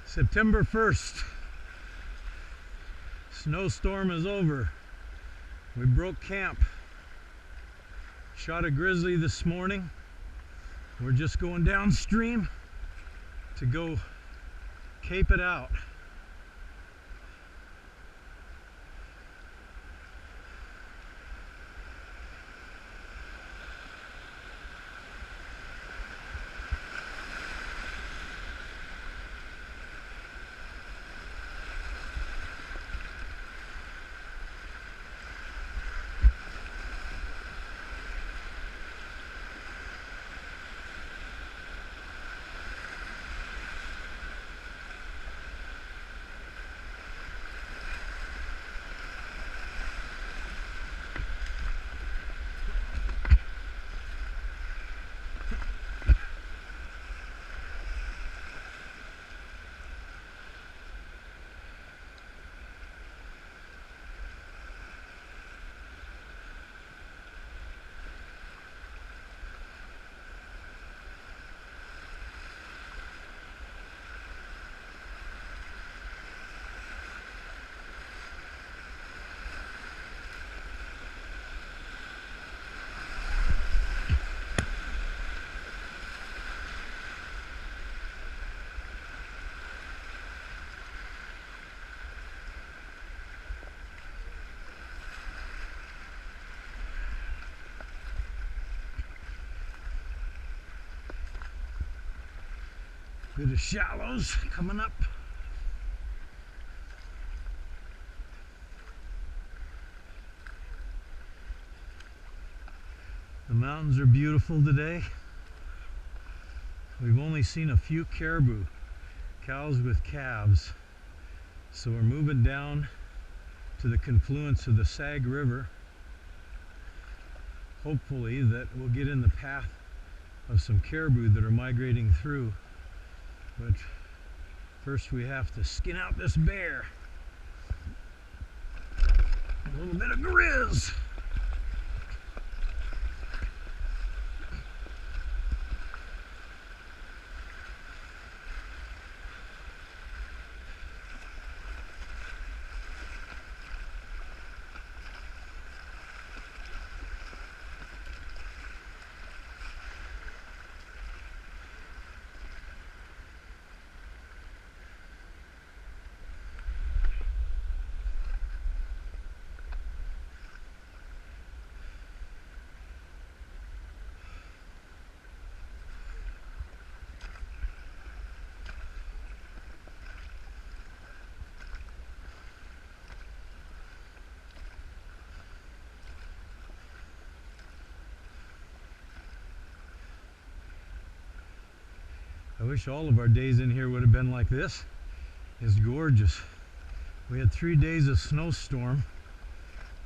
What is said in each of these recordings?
September 1st. Snowstorm is over. We broke camp. Shot a grizzly this morning. We're just going downstream to go cape it out. Bit of shallows coming up. The mountains are beautiful today. We've only seen a few caribou, cows with calves. So we're moving down to the confluence of the Sag River. Hopefully that we'll get in the path of some caribou that are migrating through. But first we have to skin out this bear. A little bit of grizz. I wish all of our days in here would have been like this. It's gorgeous. We had 3 days of snowstorm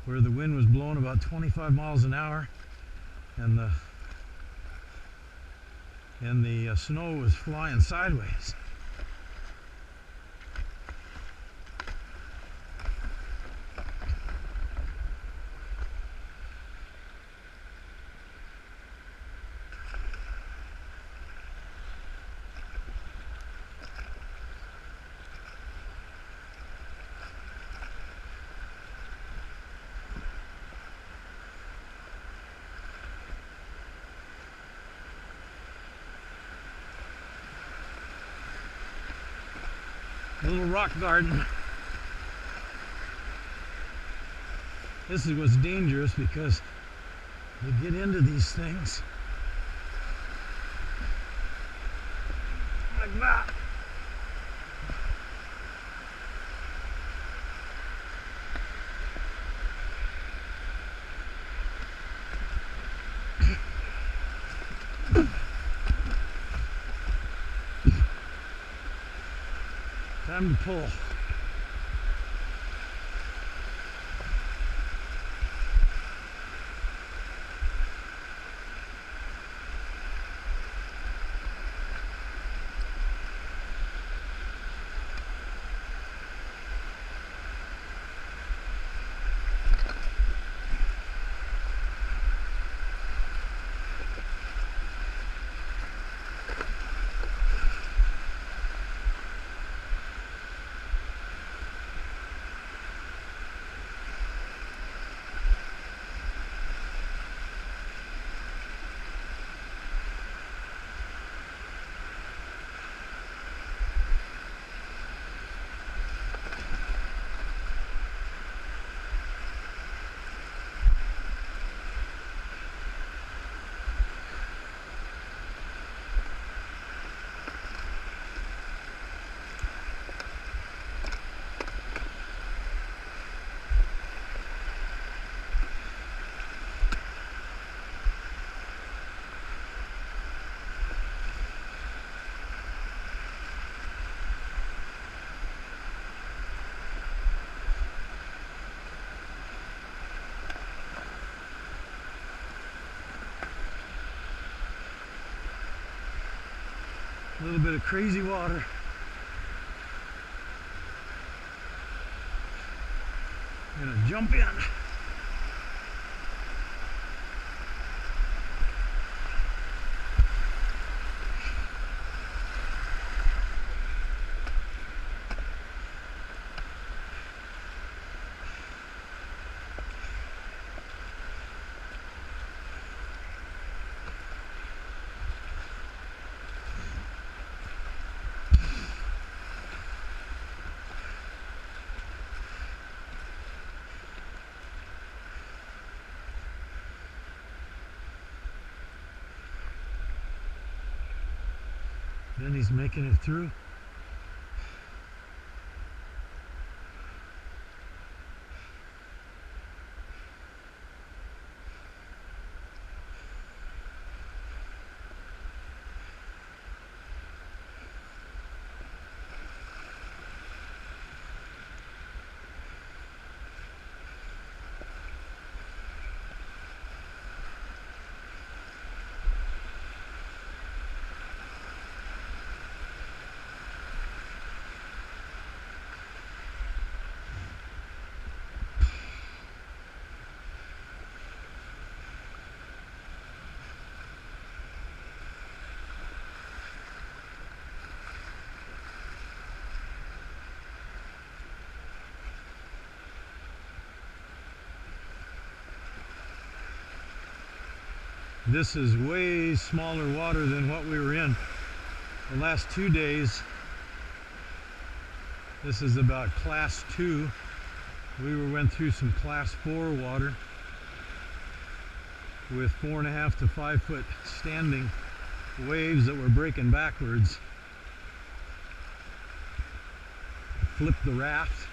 where the wind was blowing about 25 miles an hour and the snow was flying sideways. Little rock garden. This is what's dangerous because you get into these things like that. Time to pull. little bit of crazy water. I'm gonna jump in. Then he's making it through. This is way smaller water than what we were in the last 2 days. This is about class 2. We went through some class 4 water with 4.5 to 5 foot standing waves that were breaking backwards. Flipped the raft,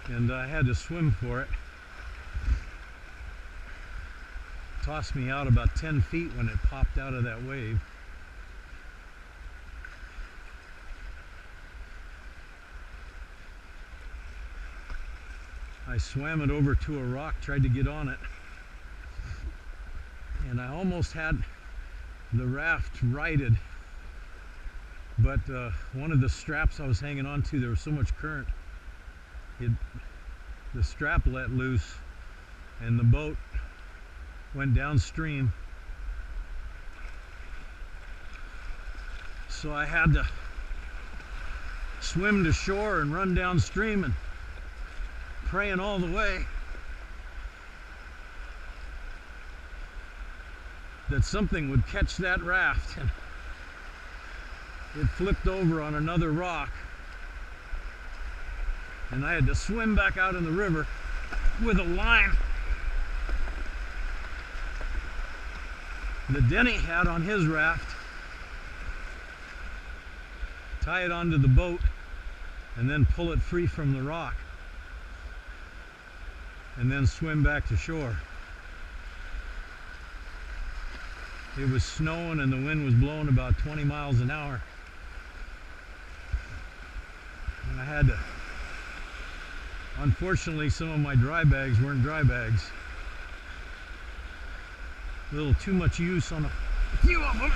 and I had to swim for it. Tossed me out about 10 feet when it popped out of that wave. I swam it over to a rock, tried to get on it, and I almost had the raft righted, but one of the straps I was hanging on to, there was so much current, the strap let loose and the boat went downstream. So I had to swim to shore and run downstream, and praying all the way that something would catch that raft. And it flipped over on another rock, and I had to swim back out in the river with a line that Denny had on his raft, tie it onto the boat, and then pull it free from the rock, and then swim back to shore. It was snowing and the wind was blowing about 20 miles an hour. And I had to, unfortunately, some of my dry bags weren't dry bags. A little too much use on a few of them.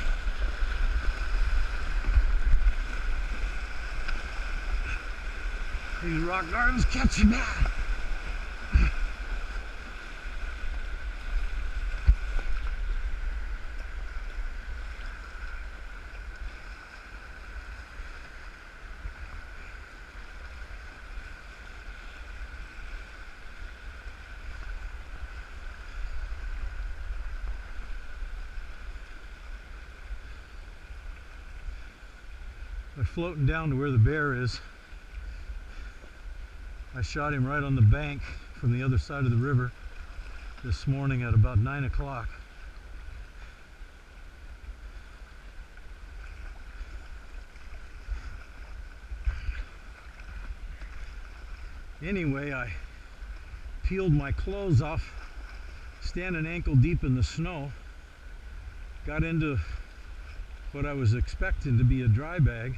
These rock gardens catch you bad. They're floating down to where the bear is. I shot him right on the bank from the other side of the river this morning at about 9 o'clock. Anyway, I peeled my clothes off, standing ankle deep in the snow, got into what I was expecting to be a dry bag,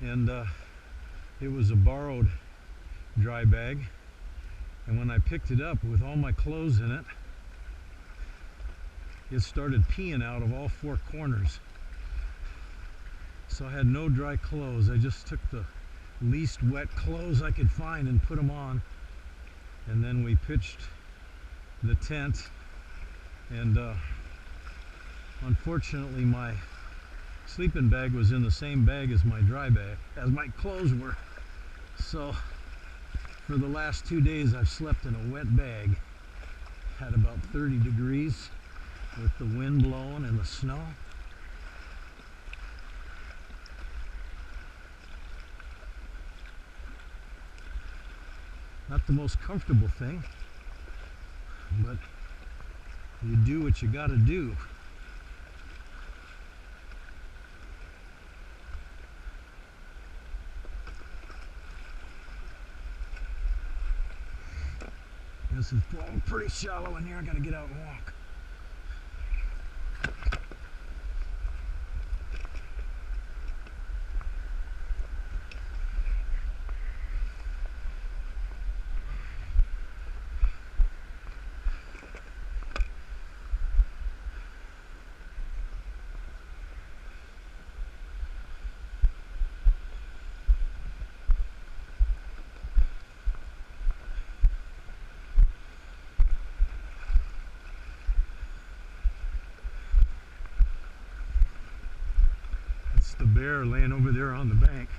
and it was a borrowed dry bag. And when I picked it up with all my clothes in it, it started peeing out of all four corners. So I had no dry clothes. I just took the least wet clothes I could find and put them on. And then we pitched the tent. And unfortunately my sleeping bag was in the same bag as my dry bag, as my clothes were. So for the last 2 days I've slept in a wet bag at about 30 degrees with the wind blowing and the snow. Not the most comfortable thing, but you do what you gotta do. This is blowing pretty shallow in here. I gotta get out and walk. The bear laying over there on the bank.